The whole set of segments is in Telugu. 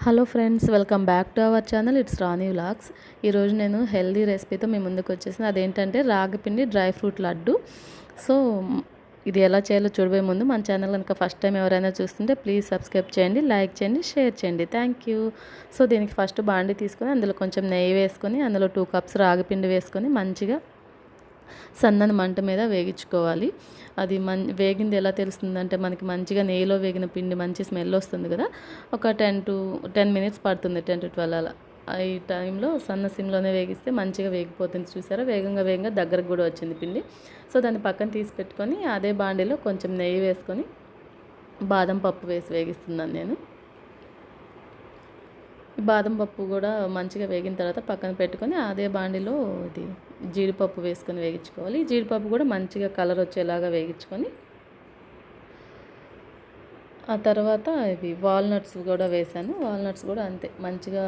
Hello friends, welcome back to our channel. It's Rani vlogs. ఈరోజు నేను హెల్దీ రెసిపీతో మీ ముందుకు వచ్చేసిన అదేంటంటే రాగిపిండి డ్రై ఫ్రూట్ లడ్డు. సో ఇది ఎలా చేయాలో చూడబోయే ముందు మన ఛానల్ కనుక ఫస్ట్ టైం ఎవరైనా చూస్తుంటే ప్లీజ్ సబ్స్క్రైబ్ చేయండి, లైక్ చేయండి, షేర్ చేయండి. Thank you. సో దీనికి ఫస్ట్ బాండి తీసుకొని అందులో కొంచెం నెయ్యి వేసుకొని అందులో 2 కప్స్ రాగిపిండి వేసుకొని మంచిగా సన్నని మంట మీద వేగించుకోవాలి. అది వేగింది ఎలా తెలుస్తుందంటే మనకి మంచిగా నెయ్యిలో వేగిన పిండి మంచి స్మెల్ వస్తుంది కదా. ఒక 10 మినిట్స్ పడుతుంది, 10 to 12 అలా. ఈ టైంలో సన్న సిమ్లోనే వేగిస్తే మంచిగా వేగిపోతుంది. చూసారా, వేగంగా దగ్గరకు కూడా వచ్చింది పిండి. సో దాన్ని పక్కన తీసి పెట్టుకొని అదే బాండీలో కొంచెం నెయ్యి వేసుకొని బాదం పప్పు వేసి వేగిస్తున్నాను నేను. బాదం పప్పు కూడా మంచిగా వేగిన తర్వాత పక్కన పెట్టుకొని అదే బాండిలో ఇది జీడిపప్పు వేసుకొని వేగించుకోవాలి. ఈ జీడిపప్పు కూడా మంచిగా కలర్ వచ్చేలాగా వేగించుకొని ఆ తర్వాత ఇవి వాల్నట్స్ కూడా వేసాను. వాల్నట్స్ కూడా అంతే మంచిగా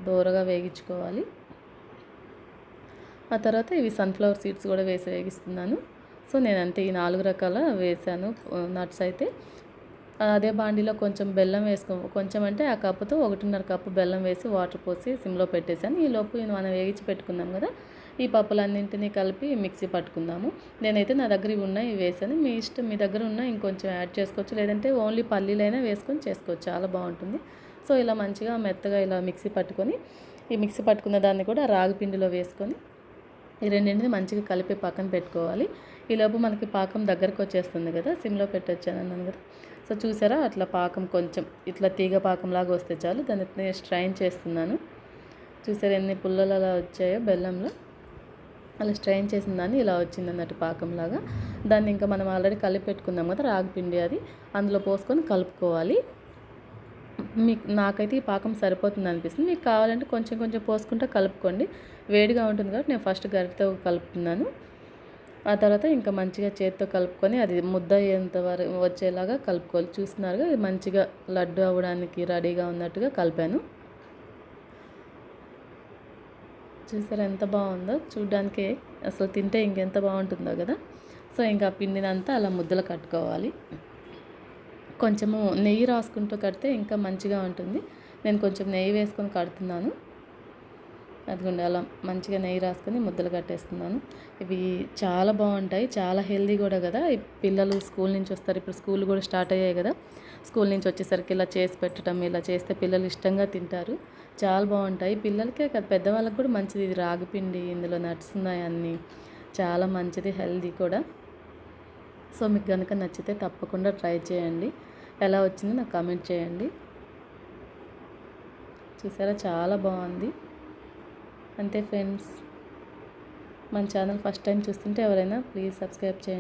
దూరగా వేగించుకోవాలి. ఆ తర్వాత ఇవి సన్ఫ్లవర్ సీడ్స్ కూడా వేసి వేగిస్తున్నాను. సో నేనంతే ఈ 4 రకాల వేసాను నట్స్ అయితే. అదే బాండీలో కొంచెం బెల్లం కొంచెం అంటే ఆ కప్పుతో 1.5 కప్పు బెల్లం వేసి వాటర్ పోసి సిమ్లో పెట్టేశాను. ఈలోపు మనం వేగించి పెట్టుకున్నాం కదా, ఈ పప్పులన్నింటినీ కలిపి మిక్సీ పట్టుకుందాము. నేనైతే నా దగ్గర ఇవి ఉన్నాయి, ఇవి వేసాను. మీ ఇష్టం, మీ దగ్గర ఉన్న ఇంకొంచెం యాడ్ చేసుకోవచ్చు, లేదంటే ఓన్లీ పల్లీలైనా వేసుకొని చేసుకోవచ్చు, చాలా బాగుంటుంది. సో ఇలా మంచిగా మెత్తగా ఇలా మిక్సీ పట్టుకొని ఈ మిక్సీ పట్టుకున్న దాన్ని కూడా రాగి పిండిలో వేసుకొని ఈ రెండింటిని మంచిగా కలిపి పక్కన పెట్టుకోవాలి. ఈలోపు మనకి పాకం దగ్గరకు వచ్చేస్తుంది కదా, సిమ్లో పెట్టొచ్చాను అన్నాను కదా. సో చూసారా, అట్లా పాకం కొంచెం ఇట్లా తీగ పాకంలాగా వస్తే చాలు. దాన్ని స్ట్రైన్ చేస్తున్నాను. చూసారా ఎన్ని పుల్లలు అలా వచ్చాయో బెల్లంలో. అలా స్ట్రైన్ చేసిన దాన్ని ఇలా వచ్చింది అన్నట్టు పాకంలాగా. దాన్ని ఇంకా మనం ఆల్రెడీ కలిపి పెట్టుకున్నాం కదా రాగి పిండి, అది అందులో పోసుకొని కలుపుకోవాలి. నాకైతే ఈ పాకం సరిపోతుంది అనిపిస్తుంది. మీకు కావాలంటే కొంచెం పోసుకుంటే కలుపుకోండి. వేడిగా ఉంటుంది కాబట్టి నేను ఫస్ట్ గరిటెతో కలుపుతున్నాను. ఆ తర్వాత ఇంకా మంచిగా చేతితో కలుపుకొని అది ముద్ద అయ్యేంత వరకు వచ్చేలాగా కలుపుకోవాలి. చూస్తున్నారుగా, ఇది మంచిగా లడ్డు అవ్వడానికి రెడీగా ఉన్నట్టుగా కలిపాను. చూసారా ఎంత బాగుందో, చూడ్డానికి అసలు తింటే ఇంకెంత బాగుంటుందో కదా. సో ఇంకా పిండినంతా అలా ముద్దలు కట్టుకోవాలి. కొంచెము నెయ్యి రాసుకుంటూ కడితే ఇంకా మంచిగా ఉంటుంది. నేను కొంచెం నెయ్యి వేసుకొని కడుతున్నాను. అదిగోండి అలా మంచిగా నెయ్యి రాసుకొని ముద్దలు కట్టేస్తున్నాను. ఇవి చాలా బాగుంటాయి, చాలా హెల్దీ కూడా కదా. పిల్లలు స్కూల్ నుంచి వస్తారు, ఇప్పుడు స్కూల్ కూడా స్టార్ట్ అయ్యాయి కదా. స్కూల్ నుంచి వచ్చేసరికి ఇలా చేసి పెట్టడం, ఇలా చేస్తే పిల్లలు ఇష్టంగా తింటారు. చాలా బాగుంటాయి. పిల్లలకే కదా, పెద్దవాళ్ళకి కూడా మంచిది. ఇది రాగిపిండి, ఇందులో నట్స్ ఉన్నాయి అన్నీ, చాలా మంచిది, హెల్దీ కూడా. సో మీకు కనుక నచ్చితే తప్పకుండా ట్రై చేయండి. ఎలా వచ్చిందో నాకు కామెంట్ చేయండి. చూసారా, చాలా బాగుంది. అంతే ఫ్రెండ్స్, మన ఛానల్ ఫస్ట్ టైం చూస్తుంటే ఎవరైనా ప్లీజ్ సబ్స్క్రైబ్ చేయండి.